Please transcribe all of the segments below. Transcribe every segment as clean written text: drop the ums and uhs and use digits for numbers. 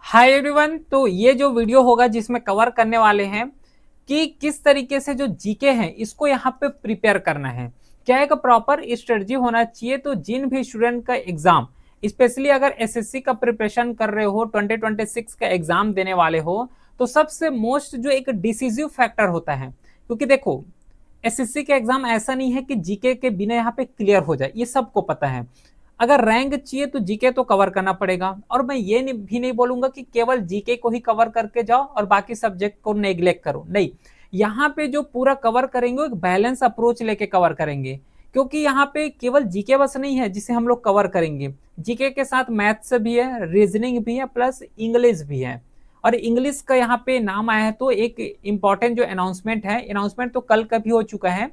Hi everyone. तो ये जो वीडियो होगा जिसमें कवर करने वाले हैं कि किस तरीके से जो जीके हैं इसको यहाँ पे प्रिपेयर करना है। क्या एक प्रॉपर स्ट्रेटजी होना चाहिए। तो जिन भी स्टूडेंट का एग्जाम, स्पेशली अगर एसएससी का प्रिपरेशन कर रहे हो, 2026 का एग्जाम देने वाले हो, तो सबसे मोस्ट जो एक डिसीजिव फैक्टर होता है, क्योंकि देखो एसएससी का एग्जाम ऐसा नहीं है कि जीके के बिना यहाँ पे क्लियर हो जाए, ये सबको पता है। अगर रैंक चाहिए तो जीके तो कवर करना पड़ेगा, और मैं ये भी नहीं बोलूंगा कि केवल जीके को ही कवर करके जाओ और बाकी सब्जेक्ट को नेग्लेक्ट करो, नहीं। यहाँ पे जो पूरा कवर करेंगे एक बैलेंस अप्रोच लेके कवर करेंगे, क्योंकि यहाँ पे केवल जीके बस नहीं है जिसे हम लोग कवर करेंगे। जीके के साथ मैथ्स भी है, रीजनिंग भी है, प्लस इंग्लिश भी है। और इंग्लिश का यहाँ पे नाम आया है तो एक इम्पॉर्टेंट जो अनाउंसमेंट है, अनाउंसमेंट तो कल का भी हो चुका है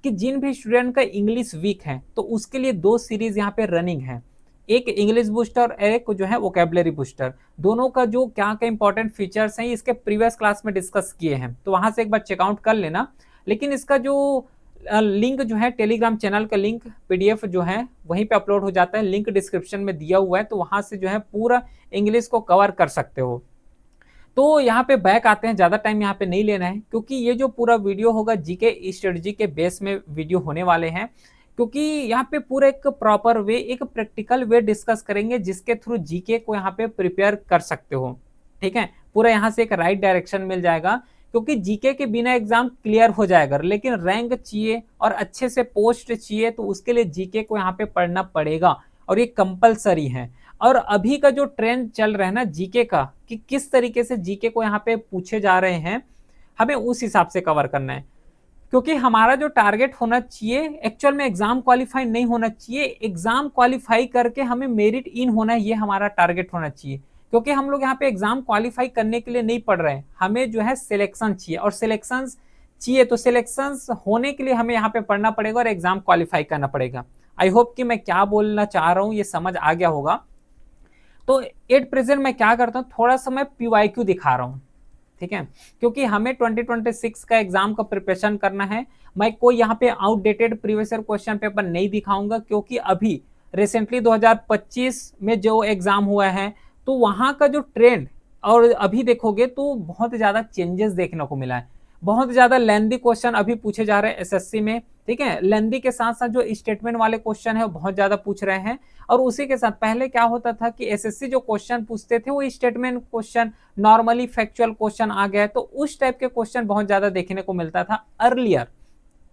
कि जिन भी स्टूडेंट का इंग्लिश वीक है तो उसके लिए दो सीरीज यहाँ पे रनिंग है, एक इंग्लिश बूस्टर और एक जो है वोकेबलरी बूस्टर। दोनों का जो क्या क्या इंपॉर्टेंट फीचर्स हैं इसके प्रीवियस क्लास में डिस्कस किए हैं, तो वहां से एक बार चेकआउट कर लेना। लेकिन इसका जो लिंक जो है, टेलीग्राम चैनल का लिंक पीडीएफ जो है वहीं पे अपलोड हो जाता है, लिंक डिस्क्रिप्शन में दिया हुआ है, तो वहां से जो है पूरा इंग्लिश को कवर कर सकते हो। तो यहाँ पे बैक आते हैं, ज़्यादा टाइम यहाँ पे नहीं लेना है, क्योंकि ये जो पूरा वीडियो होगा जीके स्ट्रेटजी के बेस में वीडियो होने वाले हैं। क्योंकि यहाँ पे पूरा एक प्रॉपर वे, एक प्रैक्टिकल वे डिस्कस करेंगे जिसके थ्रू जीके को यहाँ पे प्रिपेयर कर सकते हो। ठीक है, पूरा यहाँ से एक राइट डायरेक्शन मिल जाएगा, क्योंकि जीके के बिना एग्जाम क्लियर हो जाएगा, लेकिन रैंक चाहिए और अच्छे से पोस्ट चाहिए तो उसके लिए जीके को यहाँ पे पढ़ना पड़ेगा, और ये कंपलसरी है। और अभी का जो ट्रेंड चल रहा है ना जीके का, कि किस तरीके से जीके को यहाँ पे पूछे जा रहे हैं, हमें उस हिसाब से कवर करना है। क्योंकि हमारा जो टारगेट होना चाहिए एक्चुअल में एग्जाम क्वालिफाई नहीं होना चाहिए, एग्जाम क्वालिफाई करके हमें मेरिट इन होना है, ये हमारा टारगेट होना चाहिए। क्योंकि हम लोग यहाँ पे एग्जाम क्वालिफाई करने के लिए नहीं पढ़ रहे हैं, हमें जो है सिलेक्शन चाहिए, और सिलेक्शन चाहिए तो सिलेक्शन होने के लिए हमें यहाँ पे पढ़ना पड़ेगा और एग्जाम क्वालिफाई करना पड़ेगा। आई होप कि मैं क्या बोलना चाह रहा हूँ ये समझ आ गया होगा। तो एट प्रेजेंट मैं क्या करता हूँ, थोड़ा सा मैं पीवाईक्यू दिखा रहा हूँ, ठीक है, क्योंकि हमें 2026 का एग्जाम का प्रिपरेशन करना है। मैं कोई यहाँ पे outdated previous year question paper नहीं दिखाऊंगा, क्योंकि अभी रिसेंटली 2025 में जो एग्जाम हुआ है तो वहां का जो ट्रेंड और अभी देखोगे तो बहुत ज्यादा चेंजेस देखने को मिला है। बहुत ज्यादा लेंदी क्वेश्चन अभी पूछे जा रहे हैं एसएससी में, ठीक है। लेंदी के साथ साथ जो स्टेटमेंट वाले क्वेश्चन है वो बहुत ज्यादा पूछ रहे हैं। और उसी के साथ पहले क्या होता था कि एसएससी जो क्वेश्चन पूछते थे वो statement question, normally factual question आ गया है, तो उस टाइप के क्वेश्चन बहुत ज्यादा देखने को मिलता था अर्लियर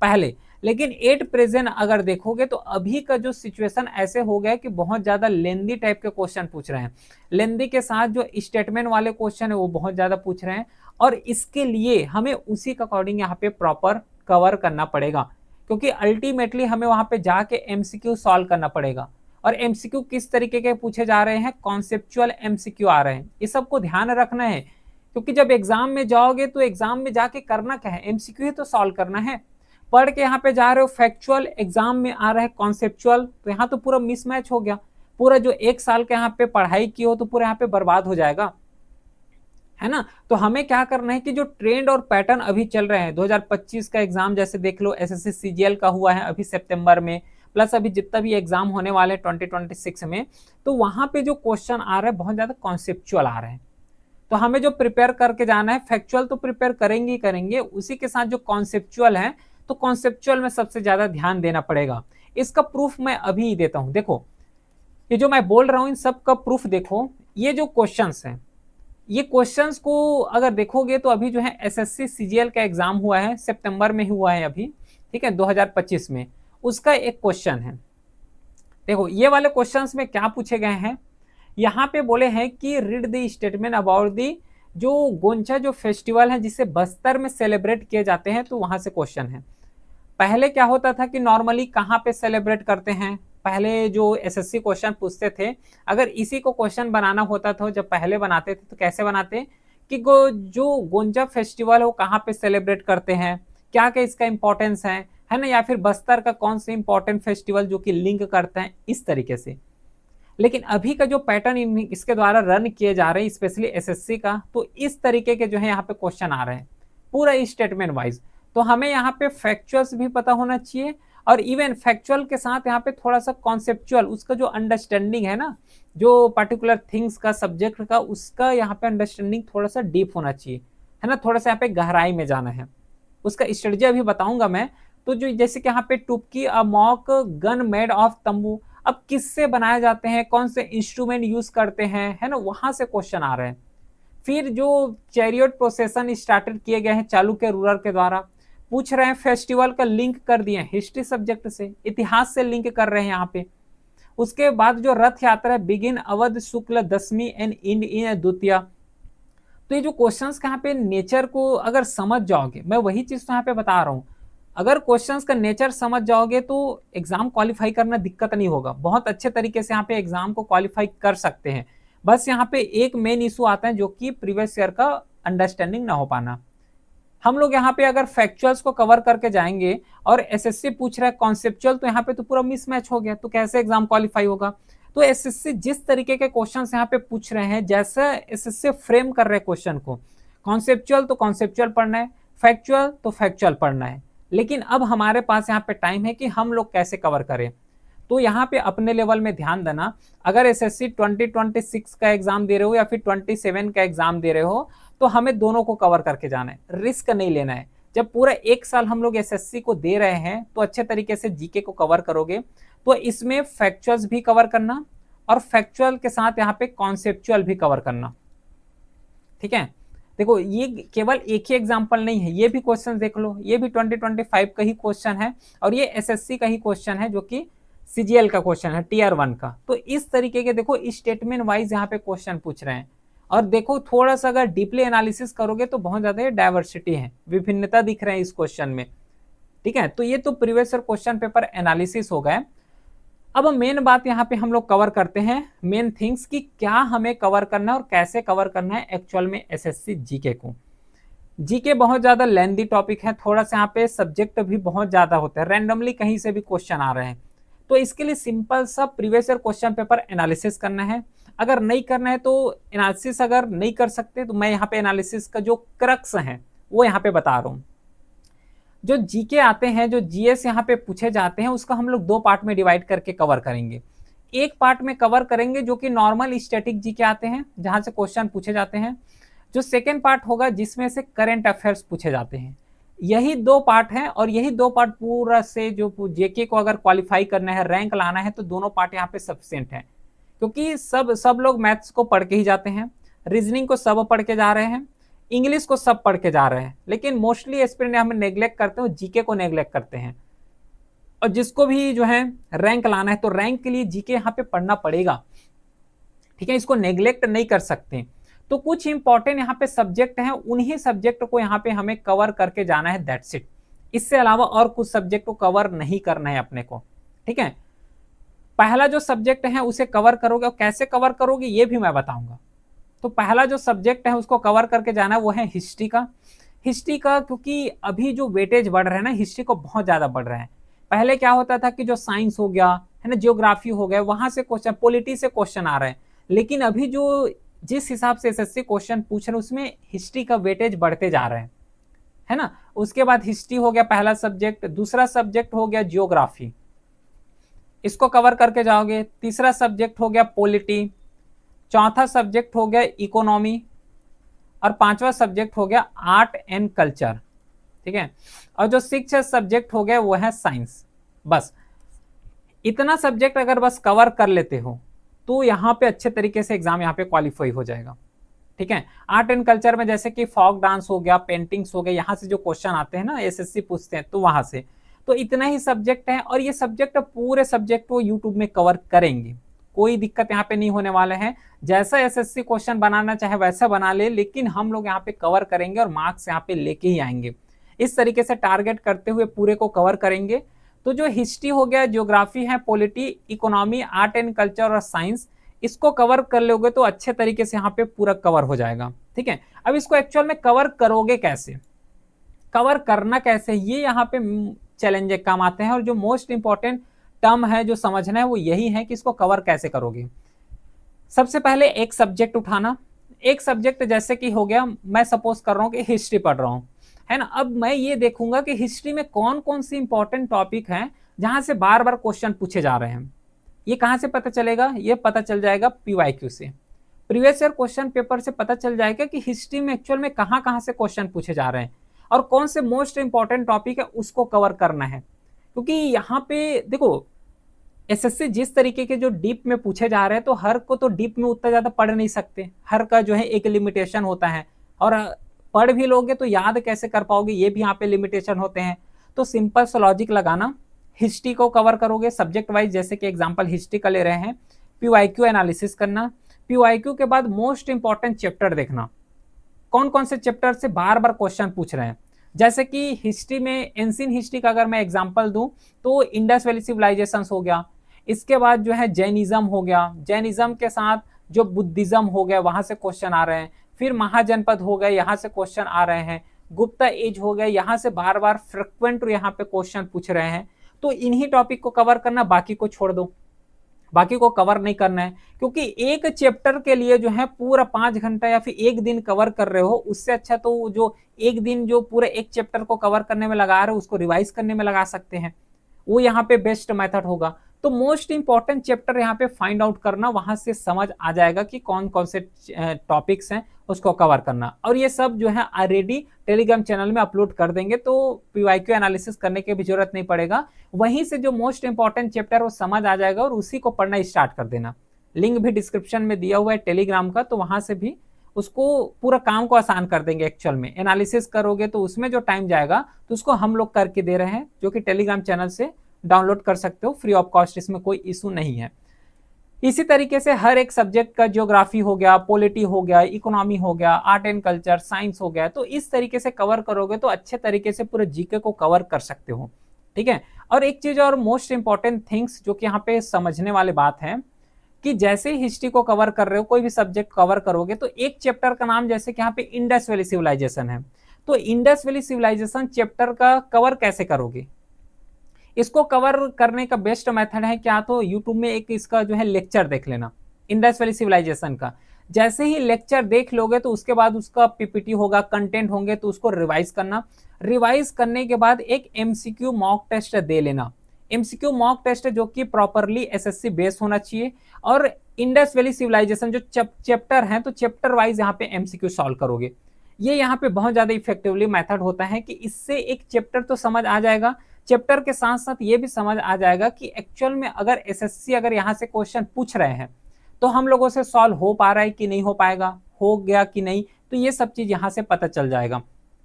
पहले। लेकिन एट प्रेजेंट अगर देखोगे तो अभी का जो सिचुएशन ऐसे हो गया है कि बहुत ज्यादा लेंदी टाइप के क्वेश्चन पूछ रहे हैं। लेंदी के साथ जो स्टेटमेंट वाले क्वेश्चन है वो बहुत ज्यादा पूछ रहे हैं, और इसके लिए हमें उसी के अकॉर्डिंग यहाँ पे प्रॉपर कवर करना पड़ेगा, क्योंकि अल्टीमेटली हमें वहां पे जाके एमसीक्यू सॉल्व करना पड़ेगा। और एमसीक्यू किस तरीके के पूछे जा रहे हैं, कॉन्सेप्चुअल एमसीक्यू आ रहे हैं, ये सबको ध्यान रखना है। क्योंकि जब एग्जाम में जाओगे तो एग्जाम में जाके करना क्या है, एमसीक्यू ही तो सॉल्व करना है। पढ़ के यहाँ पे जा रहे हो फैक्चुअल, एग्जाम में आ रहा है कॉन्सेप्चुअल, तो यहाँ तो पूरा मिसमैच हो गया। पूरा जो एक साल के यहाँ पे पढ़ाई की हो तो पूरा यहाँ पे बर्बाद हो जाएगा, है ना। तो हमें क्या करना है कि जो ट्रेंड और पैटर्न अभी चल रहे हैं, 2025 का एग्जाम जैसे देख लो, एसएससी सीजीएल का हुआ है अभी सितंबर में, प्लस अभी जितना भी एग्जाम होने वाले 2026 में, तो वहां पे जो क्वेश्चन आ रहे हैं बहुत ज्यादा कॉन्सेप्चुअल आ रहे हैं। तो हमें जो प्रिपेयर करके जाना है, फैक्चुअल तो प्रिपेयर करेंगे ही करेंगे, उसी के साथ जो कॉन्सेप्चुअल है तो कॉन्सेप्चुअल में सबसे ज्यादा ध्यान देना पड़ेगा। इसका प्रूफ मैं अभी ही देता हूं। देखो ये जो मैं बोल रहा हूं इन सब का प्रूफ देखो, ये जो क्वेश्चंस हैं, ये क्वेश्चंस को अगर देखोगे तो अभी जो है एसएससी सीजीएल का एग्जाम हुआ है, सितंबर में हुआ है अभी, ठीक है, 2025 में। उसका एक क्वेश्चन है, देखो ये वाले क्वेश्चंस में क्या पूछे गए हैं। यहाँ पे बोले हैं कि read the statement about the जो गोंचा जो फेस्टिवल है जिसे बस्तर में सेलिब्रेट किए जाते हैं, तो वहां से क्वेश्चन है। पहले क्या होता था कि नॉर्मली कहाँ पे सेलिब्रेट करते हैं, पहले जो एसएससी क्वेश्चन पूछते थे, अगर इसी को क्वेश्चन बनाना होता था, जब पहले बनाते थे तो कैसे बनाते कि जो गोंजा फेस्टिवल है वो कहाँ पे सेलिब्रेट करते हैं, क्या क्या इसका इंपॉर्टेंस है ना, या फिर बस्तर का कौन सा इंपॉर्टेंट फेस्टिवल जो कि लिंक करते हैं, इस तरीके से। लेकिन अभी का जो पैटर्न इसके द्वारा रन किए जा रहे हैं स्पेशली एसएससी का, तो इस तरीके के जो है यहाँ पे क्वेश्चन आ रहे हैं पूरा स्टेटमेंट वाइज। तो हमें यहाँ पे फैक्चुअल्स भी पता होना चाहिए, और इवन फैक्चुअल के साथ यहाँ पे थोड़ा सा कॉन्सेप्चुअल, उसका जो अंडरस्टैंडिंग है ना, जो पर्टिकुलर थिंग्स का, सब्जेक्ट का, उसका यहाँ पे अंडरस्टैंडिंग थोड़ा सा डीप होना चाहिए, है ना, थोड़ा सा यहाँ पे गहराई में जाना है। उसका स्ट्रेटजी अभी बताऊंगा मैं। तो जो जैसे कि यहाँ पे tupki a mock gun made of तंबू, अब किससे बनाए जाते हैं, कौन से इंस्ट्रूमेंट यूज करते हैं, है ना, वहां से क्वेश्चन आ रहे हैं। फिर जो चैरियट प्रोसेसन स्टार्टेड किए गए हैं चालुक्य रूलर के द्वारा, पूछ रहे हैं फेस्टिवल का लिंक कर दिए हिस्ट्री सब्जेक्ट से, इतिहास से लिंक कर रहे हैं यहाँ पे। उसके बाद जो रथ यात्रा बिगिन अवध शुक्ल दशमी एंड इंड इन द्वितीया। तो ये जो क्वेश्चंस का यहाँ पे नेचर को अगर समझ जाओगे, मैं वही चीज तो यहाँ पे बता रहा हूँ, अगर क्वेश्चंस का नेचर समझ जाओगे तो एग्जाम क्वालिफाई करना दिक्कत नहीं होगा, बहुत अच्छे तरीके से यहाँ पे एग्जाम को क्वालिफाई कर सकते हैं। बस यहाँ पे एक मेन इशू आता है जो कि प्रीवियस ईयर का अंडरस्टैंडिंग ना हो पाना। हम लोग यहाँ पे अगर फैक्चुअल्स को कवर करके जाएंगे और एसएससी पूछ रहा है कॉन्सेप्चुअल, तो यहाँ पे तो पूरा मिसमैच हो गया, तो कैसे एग्जाम क्वालिफाई होगा। तो एसएससी जिस तरीके के क्वेश्चन यहाँ पे पूछ रहे हैं, जैसा एसएससी फ्रेम कर रहे हैं क्वेश्चन को, कॉन्सेप्चुअल तो कॉन्सेप्चुअल पढ़ना है, फैक्चुअल तो फैक्चुअल पढ़ना है। लेकिन अब हमारे पास यहाँ पे टाइम है कि हम लोग कैसे कवर करें। तो यहाँ पे अपने लेवल में ध्यान देना, अगर एसएससी 2026 का एग्जाम दे रहे हो या फिर 27 का एग्जाम दे रहे हो, तो हमें दोनों को कवर करके जाना है, रिस्क नहीं लेना है। जब पूरा एक साल हम लोग एसएससी को दे रहे हैं तो अच्छे तरीके से जीके को कवर करोगे, तो इसमें फैक्चुअल्स भी कवर करना और फैक्चुअल के साथ यहाँ पे कॉन्सेप्चुअल भी कवर करना। ठीक है, देखो ये केवल एक ही एग्जाम्पल नहीं है, ये भी क्वेश्चन देख लो, ये भी 2025 का ही क्वेश्चन है और ये एसएससी का ही क्वेश्चन है जो कि सीजीएल का क्वेश्चन है, टीयर 1 का। तो इस तरीके के देखो स्टेटमेंट वाइज यहाँ पे क्वेश्चन पूछ रहे हैं। और देखो थोड़ा सा अगर डीपली एनालिसिस करोगे तो बहुत ज्यादा डाइवर्सिटी है, विभिन्नता दिख रहे हैं इस क्वेश्चन में। ठीक है, तो ये तो previous year question paper analysis हो गए। अब मेन बात यहाँ पे हम लोग कवर करते हैं, मेन थिंग्स की क्या हमें कवर करना है और कैसे कवर करना है एक्चुअल में एसएससी जीके को। जीके बहुत ज्यादा लेंदी टॉपिक है, थोड़ा सा यहाँ पे सब्जेक्ट भी बहुत ज्यादा होता है, रैंडमली कहीं से भी क्वेश्चन आ रहे हैं। तो इसके लिए सिंपल सा previous year question paper analysis करना है। अगर नहीं करना है तो एनालिसिस अगर नहीं कर सकते तो मैं यहाँ पे एनालिसिस का जो क्रक्स है वो यहाँ पे बता रहा हूँ। जो जीके आते हैं, जो जीएस यहाँ पे पूछे जाते हैं, उसका हम लोग दो पार्ट में डिवाइड करके कवर करेंगे। एक पार्ट में कवर करेंगे जो कि नॉर्मल स्टैटिक जीके आते हैं, जहां से क्वेश्चन पूछे जाते हैं। जो सेकेंड पार्ट होगा जिसमें से करंट अफेयर्स पूछे जाते हैं। यही दो पार्ट हैं और यही दो पार्ट पूरा से जो जेके को अगर क्वालिफाई करना है, रैंक लाना है, तो दोनों पार्ट यहाँ पे सफिशिएंट है। क्योंकि सब लोग मैथ्स को पढ़ के ही जाते हैं, रीजनिंग को सब पढ़ के जा रहे हैं, इंग्लिश को सब पढ़ के जा रहे हैं, लेकिन मोस्टली एस्पिरेंट हमें नेग्लेक्ट करते हैं, जीके को नेग्लेक्ट करते हैं। और जिसको भी जो है रैंक लाना है तो रैंक के लिए जीके यहाँ पे पढ़ना पड़ेगा। ठीक है, इसको नेग्लेक्ट नहीं कर सकते। तो कुछ इंपॉर्टेंट यहाँ पे सब्जेक्ट हैं, उन्हीं सब्जेक्ट को यहाँ पे हमें कवर करके जाना है, दैट्स इट। इससे अलावा और कुछ सब्जेक्ट को कवर नहीं करना है अपने को। ठीक है, पहला जो सब्जेक्ट है उसे कवर करोगे, और कैसे कवर करोगे ये भी मैं बताऊंगा। तो पहला जो सब्जेक्ट है उसको कवर करके जाना है वो है हिस्ट्री का। हिस्ट्री का क्योंकि अभी जो वेटेज बढ़ रहा है ना, हिस्ट्री को बहुत ज्यादा बढ़ रहा है। पहले क्या होता था कि जो साइंस हो गया है ना, जियोग्राफी हो गया, वहां से क्वेश्चन, पॉलिटी से क्वेश्चन आ रहे हैं। लेकिन अभी जो जिस हिसाब से एसएससी क्वेश्चन पूछ रहे हैं उसमें हिस्ट्री का वेटेज बढ़ते जा रहे हैं, है ना। उसके बाद हिस्ट्री हो गया पहला सब्जेक्ट, दूसरा सब्जेक्ट हो गया जियोग्राफी, इसको कवर करके जाओगे। तीसरा सब्जेक्ट हो गया पॉलिटी, चौथा सब्जेक्ट हो गया इकोनॉमी, और पांचवा सब्जेक्ट हो गया आर्ट एंड कल्चर। ठीक है, और जो सिक्स्थ सब्जेक्ट हो गया वो है साइंस। बस इतना सब्जेक्ट अगर बस कवर कर लेते हो तो यहाँ पे अच्छे तरीके से एग्जाम यहाँ पे क्वालिफाई हो जाएगा। ठीक है, आर्ट एंड कल्चर में जैसे कि फॉक डांस हो गया, पेंटिंग्स हो गया, यहाँ से जो क्वेश्चन आते हैं ना एसएससी पूछते हैं, तो वहां से तो इतना ही सब्जेक्ट है। और ये सब्जेक्ट पूरे सब्जेक्ट को यूट्यूब में कवर करेंगे, कोई दिक्कत यहाँ पे नहीं होने वाले हैं। जैसा एसएससी क्वेश्चन बनाना चाहे वैसा बना ले, लेकिन हम लोग यहाँ पे कवर करेंगे और मार्क्स यहाँ पे लेके ही आएंगे। इस तरीके से टारगेट करते हुए पूरे को कवर करेंगे। तो जो हिस्ट्री हो गया, ज्योग्राफी है, polity, economy, art and culture और साइंस, इसको कवर कर लोगे तो अच्छे तरीके से यहाँ पे पूरा कवर हो जाएगा। ठीक है, अब इसको एक्चुअल में कवर करोगे कैसे, कवर करना कैसे, ये यहाँ पे चैलेंज काम आते हैं। और जो मोस्ट इंपॉर्टेंट टर्म है जो समझना है वो यही है कि इसको कवर कैसे करोगे। सबसे पहले एक सब्जेक्ट उठाना, एक सब्जेक्ट जैसे कि हो गया, मैं सपोज कर रहा हूँ कि हिस्ट्री पढ़ रहा हूँ, है ना। अब मैं ये देखूंगा कि हिस्ट्री में कौन कौन सी इंपॉर्टेंट टॉपिक हैं जहां से बार बार क्वेश्चन पूछे जा रहे हैं। ये कहाँ से पता चलेगा? ये पता चल जाएगा पीवाईक्यू से, प्रीवियस ईयर क्वेश्चन पेपर से पता चल जाएगा कि हिस्ट्री में एक्चुअल में कहाँ कहाँ से क्वेश्चन पूछे जा रहे हैं और कौन से मोस्ट इंपॉर्टेंट टॉपिक है उसको कवर करना है। क्योंकि यहाँ पे देखो एसएससी जिस तरीके के जो डीप में पूछे जा रहे हैं, तो हर को तो डीप में उतना ज्यादा पढ़ नहीं सकते, हर का जो है एक लिमिटेशन होता है, और पढ़ भी लोगे तो याद कैसे कर पाओगे, ये भी यहाँ पे लिमिटेशन होते हैं। तो सिंपल सा लॉजिक लगाना, हिस्ट्री को कवर करोगे सब्जेक्ट वाइज, जैसे कि एग्जाम्पल हिस्ट्री का ले रहे हैं, पीवाईक्यू एनालिसिस करना, पीवाईक्यू के बाद मोस्ट इंपॉर्टेंट चैप्टर देखना, कौन कौन से चैप्टर से बार बार क्वेश्चन पूछ रहे हैं। जैसे कि हिस्ट्री में एंशिएंट हिस्ट्री का अगर मैं एग्जांपल दूं तो इंडस वैली सिविलाइजेशन हो गया, इसके बाद जो है जैनिज्म हो गया, जैनिज्म के साथ जो बुद्धिज्म हो गया वहां से क्वेश्चन आ रहे हैं, फिर महाजनपद हो गए यहाँ से क्वेश्चन आ रहे हैं, गुप्ता एज हो गया यहाँ से बार बार फ्रिक्वेंट यहाँ पे क्वेश्चन पूछ रहे हैं। तो इन्हीं टॉपिक को कवर करना, बाकी को छोड़ दो, बाकी को कवर नहीं करना है। क्योंकि एक चैप्टर के लिए जो है पूरा 5 घंटा या फिर एक दिन कवर कर रहे हो, उससे अच्छा तो जो एक दिन जो पूरे एक चैप्टर को कवर करने में लगा रहे हो उसको रिवाइज करने में लगा सकते हैं, वो यहाँ पे बेस्ट मेथड होगा। तो मोस्ट इंपॉर्टेंट चैप्टर यहाँ पे फाइंड आउट करना, वहां से समझ आ जाएगा कि कौन कौन से टॉपिक्स हैं उसको कवर करना। और ये सब जो है ऑलरेडी टेलीग्राम चैनल में अपलोड कर देंगे, तो पीवाईक्यू एनालिसिस करने की भी जरूरत नहीं पड़ेगा, वहीं से जो मोस्ट इंपॉर्टेंट चैप्टर वो समझ आ जाएगा और उसी को पढ़ना स्टार्ट कर देना। लिंक भी डिस्क्रिप्शन में दिया हुआ है टेलीग्राम का, तो वहां से भी उसको पूरा काम को आसान कर देंगे। एक्चुअल में एनालिसिस करोगे तो उसमें जो टाइम जाएगा तो उसको हम लोग करके दे रहे हैं, जो कि टेलीग्राम चैनल से डाउनलोड कर सकते हो फ्री ऑफ कॉस्ट, इसमें कोई इशू नहीं है। इसी तरीके से हर एक सब्जेक्ट का ज्योग्राफी हो गया, पॉलिटी हो गया, इकोनॉमी हो गया, आर्ट एंड कल्चर, साइंस हो गया, तो इस तरीके से कवर करोगे तो अच्छे तरीके से पूरे जीके को कवर कर सकते हो। ठीक है। और एक चीज और मोस्ट इंपॉर्टेंट थिंग्स जो कि यहाँ पे समझने वाली बात है कि जैसे ही हिस्ट्री को कवर कर रहे हो, कोई भी सब्जेक्ट कवर करोगे, तो एक चैप्टर का नाम जैसे कि यहाँ पे इंडस वैली सिविलाइजेशन है, तो इंडस वैली सिविलाइजेशन चैप्टर का कवर कैसे करोगे? इसको कवर करने का बेस्ट मेथड है क्या, तो यूट्यूब में एक इसका जो है लेक्चर देख लेना इंडस वैली सिविलाइजेशन का। जैसे ही लेक्चर देख लोगे तो उसके बाद उसका पीपीटी होगा, कंटेंट होंगे, तो उसको रिवाइज करना। रिवाइज करने के बाद एक एमसीक्यू मॉक टेस्ट दे लेना, एमसीक्यू मॉक टेस्ट जो कि प्रॉपरली एसएससी बेस होना चाहिए। और इंडस वैली सिविलाइजेशन जो चैप्टर है, तो चैप्टर वाइज यहाँ पे एमसीक्यू सॉल्व करोगे। ये यहाँ पे बहुत ज्यादा इफेक्टिवली मेथड होता है कि इससे एक चैप्टर तो समझ आ जाएगा, चैप्टर के साथ साथ ये भी समझ आ जाएगा कि एक्चुअल में अगर एसएससी अगर यहाँ से क्वेश्चन पूछ रहे हैं तो हम लोगों से सॉल्व हो पा रहा है कि नहीं हो पाएगा, हो गया कि नहीं, तो ये सब चीज यहाँ से पता चल जाएगा।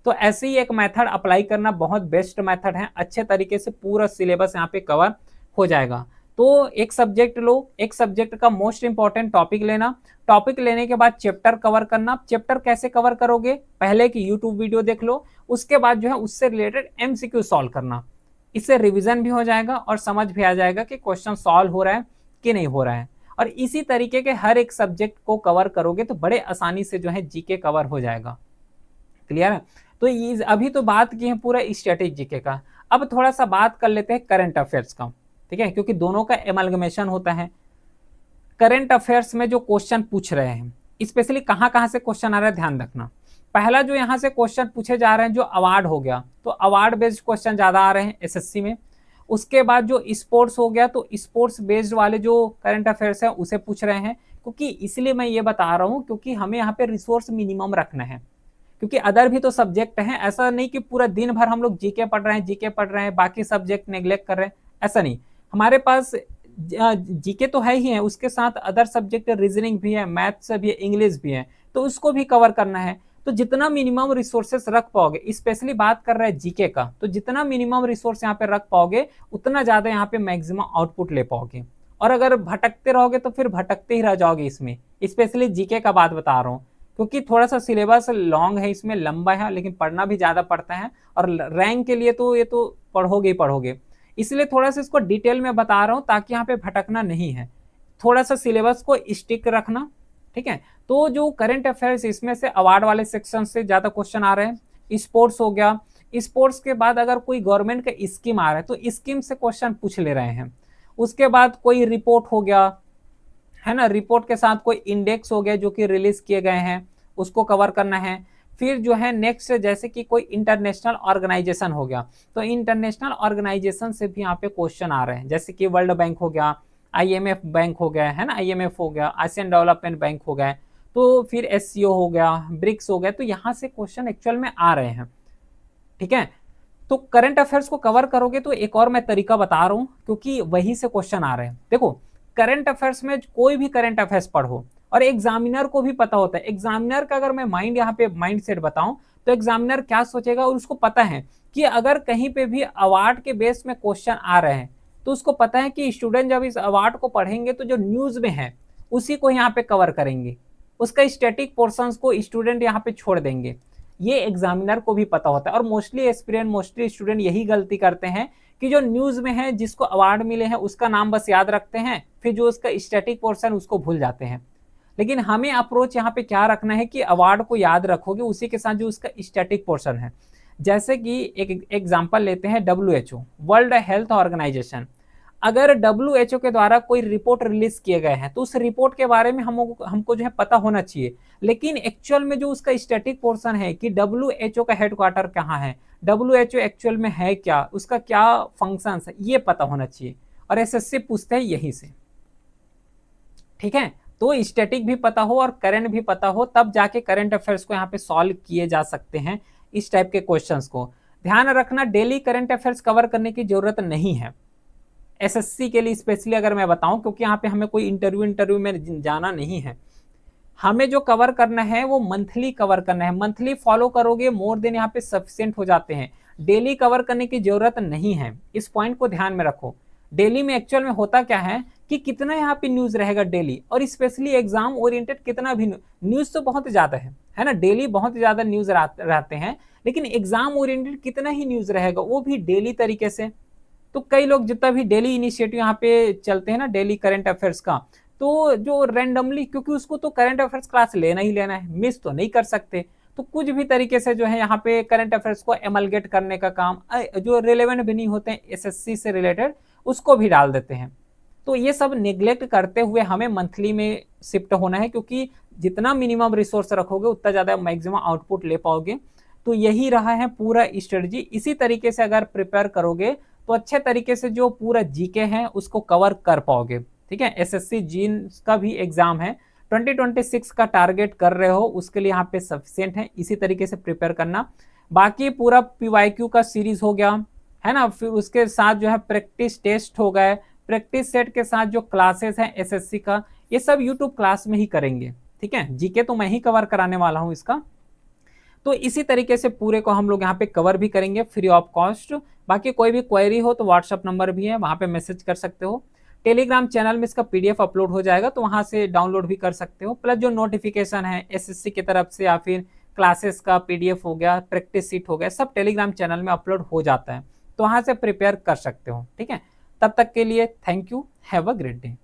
तो ऐसे ही एक मेथड अप्लाई करना बहुत बेस्ट मेथड है, अच्छे तरीके से पूरा सिलेबस यहाँ पे कवर हो जाएगा। तो एक सब्जेक्ट लो, एक सब्जेक्ट का मोस्ट इंपॉर्टेंट टॉपिक लेना, टॉपिक लेने के बाद चैप्टर कवर करना। चैप्टर कैसे कवर करोगे? पहले की यूट्यूब वीडियो देख लो, उसके बाद जो है उससे रिलेटेड एमसीक्यू सॉल्व करना, इससे रिवीजन भी हो जाएगा और समझ भी आ जाएगा कि क्वेश्चन सॉल्व हो रहा है कि नहीं हो रहा है। और इसी तरीके के हर एक सब्जेक्ट को कवर करोगे तो बड़े आसानी से जो है जीके कवर हो जाएगा। क्लियर है? तो ये अभी तो बात की है पूरा स्टैटिक जीके का, अब थोड़ा सा बात कर लेते हैं करंट अफेयर्स का। ठीक है, क्योंकि दोनों का एमलगमेशन होता है। करंट अफेयर्स में जो क्वेश्चन पूछ रहे हैं, स्पेशली कहाँ कहाँ से क्वेश्चन आ रहा है ध्यान रखना। पहला जो यहाँ से क्वेश्चन पूछे जा रहे हैं जो अवार्ड हो गया, तो अवार्ड बेस्ड क्वेश्चन ज्यादा आ रहे हैं एसएससी में। उसके बाद जो स्पोर्ट्स हो गया, तो स्पोर्ट्स बेस्ड वाले जो करंट अफेयर्स है उसे पूछ रहे हैं। क्योंकि इसलिए मैं ये बता रहा हूँ क्योंकि हमें यहाँ पे रिसोर्स मिनिमम रखना है, क्योंकि अदर भी तो सब्जेक्ट हैं, ऐसा नहीं कि पूरा दिन भर हम लोग जीके पढ़ रहे हैं, जीके पढ़ रहे हैं, बाकी सब्जेक्ट नेग्लेक्ट कर रहे हैं, ऐसा नहीं। हमारे पास जीके तो है ही है, उसके साथ अदर सब्जेक्ट रीजनिंग भी है, मैथ्स भी है, इंग्लिश भी है, तो उसको भी कवर करना है। तो जितना मिनिमम रिसोर्सेस रख पाओगे, स्पेशली बात कर रहे हैं जीके का, तो जितना मिनिमम रिसोर्स यहाँ पे रख पाओगे उतना ज्यादा यहाँ पे मैक्सिमम आउटपुट ले पाओगे। और अगर भटकते रहोगे तो फिर भटकते ही रह जाओगे इसमें, स्पेशली जीके का बात बता रहा हूँ, क्योंकि थोड़ा सा सिलेबस लॉन्ग है, इसमें लंबा है, लेकिन पढ़ना भी ज्यादा पड़ता है, और रैंक के लिए तो ये तो पढ़ोगे ही पढ़ोगे, इसलिए थोड़ा सा इसको डिटेल में बता रहा हूँ ताकि यहाँ पे भटकना नहीं है, थोड़ा सा सिलेबस को स्टिक रखना। ठीक है, तो जो करंट अफेयर्स इसमें से अवार्ड वाले सेक्शन से ज्यादा क्वेश्चन आ रहे हैं। स्पोर्ट्स हो गया, स्पोर्ट्स के बाद अगर कोई गवर्नमेंट का स्कीम आ रहा है तो स्कीम से क्वेश्चन पूछ ले रहे हैं। उसके बाद कोई रिपोर्ट हो गया, है ना, रिपोर्ट के साथ कोई इंडेक्स हो गया जो कि रिलीज किए गए हैं, उसको कवर करना है। फिर जो है नेक्स्ट, जैसे कि कोई इंटरनेशनल ऑर्गेनाइजेशन हो गया, तो इंटरनेशनल ऑर्गेनाइजेशन से भी यहाँ पे क्वेश्चन आ रहे हैं, जैसे कि वर्ल्ड बैंक हो गया, IMF बैंक हो गया है ना, IMF हो गया, आसियान डेवलपमेंट बैंक हो गया, तो फिर SCO हो गया, ब्रिक्स हो गया, तो यहाँ से क्वेश्चन एक्चुअल में आ रहे हैं। ठीक है, तो करंट अफेयर्स को कवर करोगे तो एक और मैं तरीका बता रहा हूं, क्योंकि वही से क्वेश्चन आ रहे हैं। देखो, करंट अफेयर्स में कोई भी करंट अफेयर्स पढ़ो, और एग्जामिनर को भी पता होता है, एग्जामिनर का अगर मैं माइंड यहाँ पे माइंड सेट बताऊं तो एग्जामिनर क्या सोचेगा, और उसको पता है कि अगर कहीं पे भी अवार्ड के बेस में क्वेश्चन आ रहे हैं तो उसको पता है कि स्टूडेंट जब इस अवार्ड को पढ़ेंगे तो जो न्यूज में है उसी को यहाँ पे कवर करेंगे, उसका स्टैटिक पोर्शंस को स्टूडेंट यहाँ पे छोड़ देंगे। ये एग्जामिनर को भी पता होता है, और मोस्टली एस्पिरेंट, मोस्टली स्टूडेंट यही गलती करते हैं कि जो न्यूज में है, जिसको अवार्ड मिले हैं उसका नाम बस याद रखते हैं, फिर जो उसका स्टैटिक पोर्शन उसको भूल जाते हैं। लेकिन हमें अप्रोच यहाँ पे क्या रखना है कि अवार्ड को याद रखोगे, उसी के साथ जो उसका स्टैटिक पोर्शन है। जैसे कि एक एग्जांपल लेते हैं, WHO, वर्ल्ड हेल्थ ऑर्गेनाइजेशन। अगर WHO के द्वारा कोई रिपोर्ट रिलीज किए गए हैं तो उस रिपोर्ट के बारे में हमको जो है पता होना चाहिए। लेकिन एक्चुअल में जो उसका स्टैटिक पोर्शन है कि WHO का हेडक्वार्टर कहाँ है, WHO एक्चुअल में है क्या, उसका क्या फंक्शंस है, ये पता होना चाहिए, और SSC पूछते हैं यही से। ठीक है, तो स्टैटिक भी पता हो और करंट भी पता हो, तब जाके करंट अफेयर्स को यहाँ पे सॉल्व किए जा सकते हैं इस टाइप के क्वेश्चंस को। ध्यान रखना, डेली करंट अफेयर्स कवर करने की जरूरत नहीं है SSC के लिए, स्पेशली अगर मैं बताऊं, क्योंकि यहाँ पे हमें कोई इंटरव्यू में जाना नहीं है। हमें जो कवर करना है वो मंथली कवर करना है, मंथली फॉलो करोगे मोर देन यहाँ पे सफिशिएंट हो जाते हैं, डेली कवर करने की जरूरत नहीं है। इस पॉइंट को ध्यान में रखो। डेली में एक्चुअल में होता क्या है कि कितना यहाँ पे न्यूज रहेगा डेली, और स्पेशली एग्जाम ओरिएंटेड कितना भी न्यूज तो बहुत ज्यादा है ना, डेली बहुत ज्यादा न्यूज रहते हैं, लेकिन एग्जाम ओरिएंटेड कितना ही न्यूज रहेगा, वो भी डेली तरीके से। तो कई लोग जितना भी डेली इनिशिएटिव यहाँ पे चलते हैं ना डेली करंट अफेयर्स का, तो जो रैंडमली, क्योंकि उसको तो करंट अफेयर्स क्लास लेना ही लेना है, मिस तो नहीं कर सकते, तो कुछ भी तरीके से जो है यहाँ पे करंट अफेयर्स को एमलगेट करने का काम, जो रिलेवेंट भी नहीं होते हैं SSC से रिलेटेड, उसको भी डाल देते हैं। तो ये सब नेग्लेक्ट करते हुए हमें मंथली में शिफ्ट होना है, क्योंकि जितना मिनिमम रिसोर्स रखोगे उतना ज़्यादा मैक्सिमम आउटपुट ले पाओगे। तो यही रहा है पूरा स्ट्रेटजी। इसी तरीके से अगर प्रिपेयर करोगे तो अच्छे तरीके से जो पूरा जीके है उसको कवर कर पाओगे। ठीक है, SSC जीन का भी एग्जाम है, 2026 का टारगेट कर रहे हो, उसके लिए यहाँ पे सफिशिएंट है, इसी तरीके से प्रिपेयर करना। बाकी पूरा PYQ का सीरीज हो गया है ना, फिर उसके साथ जो है प्रैक्टिस टेस्ट हो गए, प्रैक्टिस सेट के साथ जो क्लासेस हैं SSC का, ये सब यूट्यूब क्लास में ही करेंगे। ठीक है, जीके तो मैं ही कवर कराने वाला हूँ इसका। तो इसी तरीके से पूरे को हम लोग यहाँ पे कवर भी करेंगे फ्री ऑफ कॉस्ट। बाकी कोई भी क्वेरी हो तो व्हाट्सअप नंबर भी है, वहाँ पे मैसेज कर सकते हो। टेलीग्राम चैनल में इसका PDF अपलोड हो जाएगा, तो वहाँ से डाउनलोड भी कर सकते हो। प्लस जो नोटिफिकेशन है SSC की तरफ से या फिर क्लासेस का PDF हो गया, प्रैक्टिस सीट हो गया, सब टेलीग्राम चैनल में अपलोड हो जाता है, तो वहाँ से प्रिपेयर कर सकते हो। ठीक है, तब तक के लिए thank you, have a great day.